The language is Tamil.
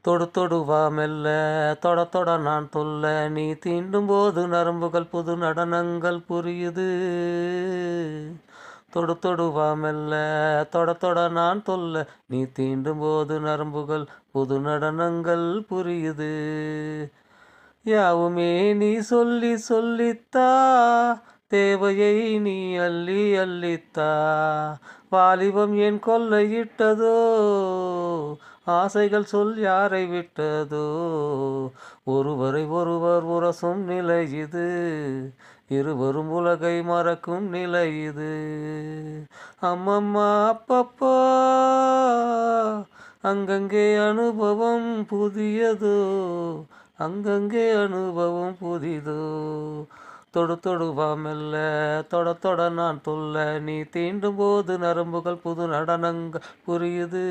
தொடு தொடு வா மெல்ல தொட தொட நான் தொல்ல நீ தீண்டும் போது நரம்புகள் புது நடனங்கள் புரியுது. தொடு தொடு வா மெல்ல தொட தொட நான் தொல்ல நீ தீண்டும் போது நரம்புகள் புது நடனங்கள் புரியுது. யாவுமே நீ சொல்லி சொல்லித்தா தேவையை நீ அள்ளி அள்ளித்தா. வாலிபம் என் கொள்ளையிட்டதோ ஆசைகள் சொல் யாரை விட்டதோ. ஒருவரை ஒருவர் உரசும் நிலை இது, இருவரும் உலகை மறக்கும் நிலை இது. அம்மம்மா அப்பப்பா அங்கங்கே அனுபவம் புதியதோ, அங்கங்கே அனுபவம் புதிதோ. தொடு தொடு வா மெல்ல தொட தொட நான் தொல்ல நீ தீண்டும் போது நரம்புகள் புது நடனங்கள் புரியுது.